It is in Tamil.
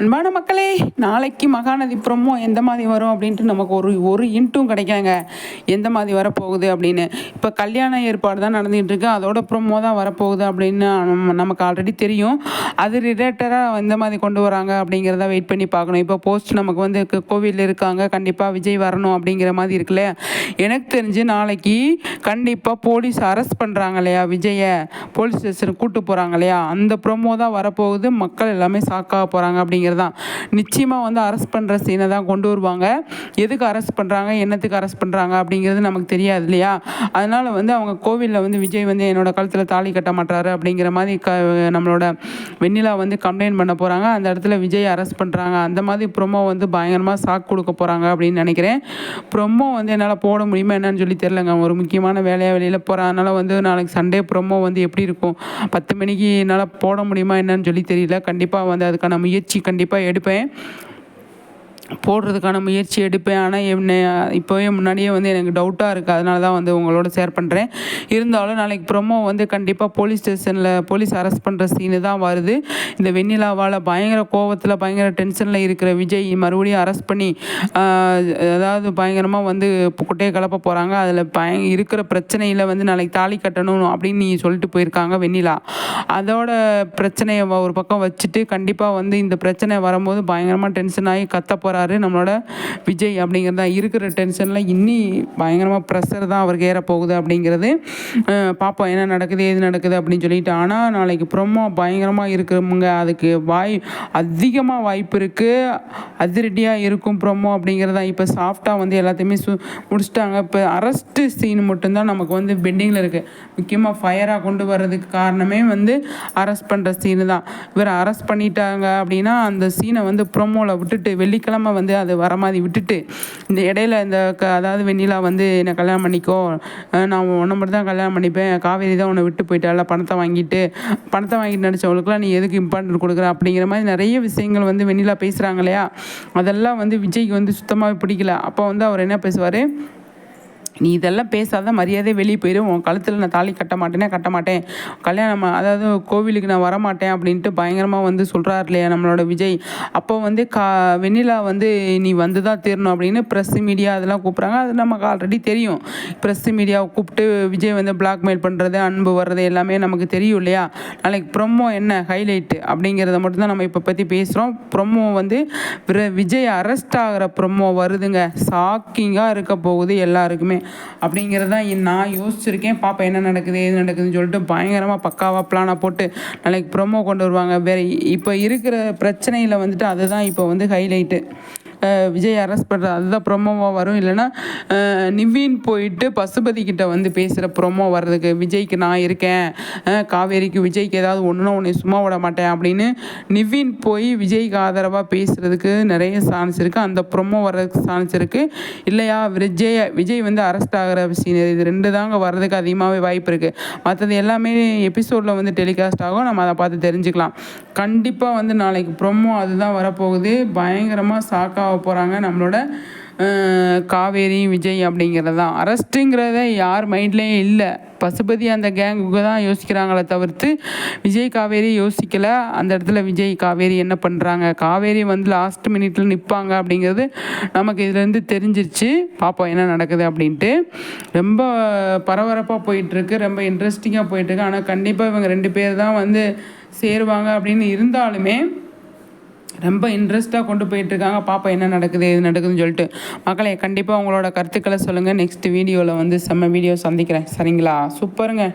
அன்பான மக்களே, நாளைக்கு மகாநதி ப்ரோமோ எந்த மாதிரி வரும் அப்படின்ட்டு நமக்கு ஒரு இன்ட்டும் கிடைக்காங்க. எந்த மாதிரி வரப்போகுது அப்படின்னு. இப்போ கல்யாண ஏற்பாடு தான் நடந்துகிட்டு இருக்கு. அதோட ப்ரோமோ தான் வரப்போகுது அப்படின்னு நமக்கு ஆல்ரெடி தெரியும். அது ரிலேட்டடாக எந்த மாதிரி கொண்டு வராங்க அப்படிங்கிறத வெயிட் பண்ணி பார்க்கணும். இப்போ போஸ்ட் நமக்கு வந்து கோவிலில் இருக்காங்க, கண்டிப்பாக விஜய் வரணும் அப்படிங்கிற மாதிரி இருக்குல்ல. எனக்கு தெரிஞ்சு நாளைக்கு கண்டிப்பாக போலீஸ் அரெஸ்ட் பண்ணுறாங்க இல்லையா, விஜயை போலீஸ் ஸ்டேஷனுக்கு கூப்பிட்டு போகிறாங்க இல்லையா, அந்த ப்ரோமோ தான் வரப்போகுது. மக்கள் எல்லாமே ஷாக்காக போகிறாங்க அப்படிங்கிறது தான். நிச்சயமாக வந்து அரெஸ்ட் பண்ணுற சீனை தான் கொண்டு வருவாங்க. எதுக்கு அரெஸ்ட் பண்ணுறாங்க, என்னத்துக்கு அரெஸ்ட் பண்ணுறாங்க அப்படிங்கிறது நமக்கு தெரியாது இல்லையா. அதனால் வந்து அவங்க கோவிலில் வந்து விஜய் வந்து என்னோட கழுத்தில் தாலி கட்ட மாட்டாரு அப்படிங்கிற மாதிரி நம்மளோட வெண்ணிலா வந்து கம்ப்ளைண்ட் பண்ண போகிறாங்க. அந்த இடத்துல விஜய் அரெஸ்ட் பண்ணுறாங்க. அந்த மாதிரி ப்ரொமோ வந்து பயங்கரமாக ஷாக் கொடுக்க போகிறாங்க அப்படின்னு நினைக்கிறேன். ப்ரொமோ வந்து என்னால் போட முடியுமா என்னன்னு சொல்லி தெரிலங்க. ஒரு முக்கியமான வேலையாக வெளியில் போகிறேன். அதனால் வந்து நாளைக்கு சண்டே ப்ரொமோ வந்து எப்படி இருக்கும், 10 மணிக்கு என்னால் போட முடியுமா என்னன்னு சொல்லி தெரியல. கண்டிப்பாக வந்து அதுக்கான முயற்சி கண்டிப்பாக எடுப்பேன், போடுறதுக்கான முயற்சி எடுப்பேன். ஆனால் இப்போவே முன்னாடியே வந்து எனக்கு டவுட்டாக இருக்குது. அதனால தான் வந்து உங்களோட ஷேர் பண்ணுறேன். இருந்தாலும் நாளைக்கு ப்ரோமோ வந்து கண்டிப்பாக போலீஸ் ஸ்டேஷனில் போலீஸ் அரெஸ்ட் பண்ணுற சீனு தான் வருது. இந்த வெண்ணிலாவால் பயங்கர கோவத்தில் பயங்கர டென்ஷனில் இருக்கிற விஜய் மறுபடியும் அரெஸ்ட் பண்ணி அதாவது பயங்கரமாக வந்து குட்டையை கலப்ப போகிறாங்க. அதில் இருக்கிற பிரச்சனையில் வந்து நாளைக்கு தாலி கட்டணும் அப்படின்னு சொல்லிட்டு போயிருக்காங்க வெண்ணிலா. அதோட பிரச்சனையை ஒரு பக்கம் வச்சுட்டு கண்டிப்பாக வந்து இந்த பிரச்சனை வரும்போது பயங்கரமாக டென்ஷன் ஆகி கத்த போகிறாரு நம்மளோட விஜய். அப்படிங்கிறதா இருக்கிற டென்ஷனில் இன்னி பயங்கரமாக ப்ரெஷர் தான் அவருக்கு ஏறப்போகுது அப்படிங்கிறது. பார்ப்போம் என்ன நடக்குது ஏது நடக்குது அப்படின்னு சொல்லிட்டு. ஆனால் நாளைக்கு ப்ரோமோ பயங்கரமாக இருக்குங்க. அதுக்கு அதிகமாக வாய்ப்பு இருக்குது, அதிரடியாக இருக்கும் ப்ரோமோ அப்படிங்கிறதா. இப்போ சாஃப்டாக வந்து எல்லாத்தையுமே முடிச்சிட்டாங்க. இப்போ அரெஸ்ட்டு சீன் மட்டும்தான் நமக்கு வந்து பெண்டிங்கில் இருக்குது. முக்கியமாக ஃபயராக கொண்டு வர்றதுக்கு காரணமே வந்து அரெஸ்ட் பண்ணுற சீனு தான். இவர் அரெஸ்ட் பண்ணிட்டாங்க அப்படின்னா அந்த சீனை வந்து ப்ரோமோவில் விட்டுட்டு வெள்ளிக்கிழமை வந்து அது வர மாதிரி விட்டுட்டு இந்த இடையில இந்த அதாவது வெண்ணிலா வந்து என்னை கல்யாணம் பண்ணிக்கோ, நான் உன்னை மட்டும் தான் கல்யாணம் பண்ணிப்பேன், காவேரி தான் உன்னை விட்டு போயிட்டால, பணத்தை வாங்கிட்டு நடிச்சவங்களுக்குலாம் நீ எதுக்கு இம்பார்ட்டன்ட் கொடுக்குற அப்படிங்கிற மாதிரி நிறைய விஷயங்கள் வந்து வெண்ணிலா பேசுகிறாங்க இல்லையா. அதெல்லாம் வந்து விஜய்க்கு வந்து சுத்தமாகவே பிடிக்கல. அப்போ வந்து அவர் என்ன பேசுவார், நீ இதெல்லாம் பேசாத, மரியாதை வெளியே போயிடும், உன் கழுத்தில் நான் தாலி கட்ட மாட்டேன், கல்யாணம் அதாவது கோவிலுக்கு நான் வரமாட்டேன் அப்படின்ட்டு பயங்கரமாக வந்து சொல்கிறார் இல்லையா நம்மளோட விஜய். அப்போ வந்து வெண்ணிலா வந்து நீ வந்து தான் தீரணும் அப்படின்னு ப்ரெஸ் மீடியா அதெல்லாம் கூப்பிட்றாங்க. அது நமக்கு ஆல்ரெடி தெரியும். ப்ரெஸ் மீடியாவை கூப்பிட்டு விஜய் வந்து பிளாக்மெயில் பண்ணுறது, அன்பு வர்றது எல்லாமே நமக்கு தெரியும் இல்லையா. நாளைக்கு ப்ரொமோ என்ன ஹைலைட்டு அப்படிங்கிறத மட்டும்தான் நம்ம இப்போ பற்றி பேசுகிறோம். ப்ரொமோ வந்து விஜய் அரெஸ்ட் ஆகிற ப்ரொமோ வருதுங்க. ஷாக்கிங்காக இருக்க போகுது எல்லாருக்குமே அப்படிங்கிறதான் நான் யோசிச்சிருக்கேன். பாப்பா என்ன நடக்குது ஏது நடக்குதுன்னு சொல்லிட்டு பயங்கரமாக பக்காவாக பிளானாக போட்டு நாளைக்கு ப்ரோமோ கொண்டு வருவாங்க. வேறு இப்போ இருக்கிற பிரச்சனையில் வந்துட்டு அதுதான் இப்போ வந்து ஹைலைட்டு. விஜய் அரெஸ்ட் பண்ணுற அதுதான் ப்ரொமோவாக வரும். இல்லைன்னா நிவின் போயிட்டு பசுபதி கிட்ட வந்து பேசுகிற ப்ரொமோ வர்றதுக்கு, விஜய்க்கு நான் இருக்கேன், காவேரிக்கு விஜய்க்கு ஏதாவது ஒன்றுனா உன்னை சும்மா விட மாட்டேன் அப்படின்னு நிவின் போய் விஜய்க்கு ஆதரவாக பேசுகிறதுக்கு நிறைய சான்ஸ் இருக்குது. அந்த ப்ரொமோ வர்றதுக்கு சான்ஸ் இருக்குது. இல்லையா விஜய் வந்து அரெஸ்ட் ஆகிற சீன், இது 2 தாங்க வர்றதுக்கு அதிகமாகவே வாய்ப்பு இருக்குது. மற்றது எல்லாமே எபிசோடில் வந்து டெலிகாஸ்ட் ஆகும், நம்ம அதை பார்த்து தெரிஞ்சுக்கலாம். கண்டிப்பாக வந்து நாளைக்கு ப்ரொமோ அதுதான் வரப்போகுது. பயங்கரமாக ஷாக்காக போகிறாங்க நம்மளோட காவேரி விஜய் அப்படிங்கிறது தான். அரெஸ்ட்டுங்கிறத யார் மைண்ட்லேயும் இல்லை. பசுபதி அந்த கேங்குக்கு தான் யோசிக்கிறாங்களே தவிர்த்து விஜய் காவேரி யோசிக்கலை. அந்த இடத்துல விஜய் காவேரி என்ன பண்ணுறாங்க, காவேரி வந்து லாஸ்ட் மினிட்ல நிற்பாங்க அப்படிங்கிறது நமக்கு இதுலேருந்து தெரிஞ்சிருச்சு. பார்ப்போம் என்ன நடக்குது அப்படின்ட்டு. ரொம்ப பரபரப்பாக போயிட்டுருக்கு, ரொம்ப இன்ட்ரெஸ்டிங்காக போயிட்டுருக்கு. ஆனால் கண்டிப்பாக இவங்க 2 பேர் தான் வந்து சேருவாங்க அப்படின்னு இருந்தாலுமே ரொம்ப இன்ட்ரெஸ்ட்டாக கொண்டு போயிட்டுருக்காங்க. பாப்பா என்ன நடக்குது எது நடக்குதுன்னு சொல்லிட்டு. மக்களை கண்டிப்பாக உங்களோட கருத்துக்களை சொல்லுங்கள். நெக்ஸ்ட் வீடியோவில் வந்து செம்ம வீடியோ சந்திக்கிறேன். சரிங்களா? சூப்பருங்க.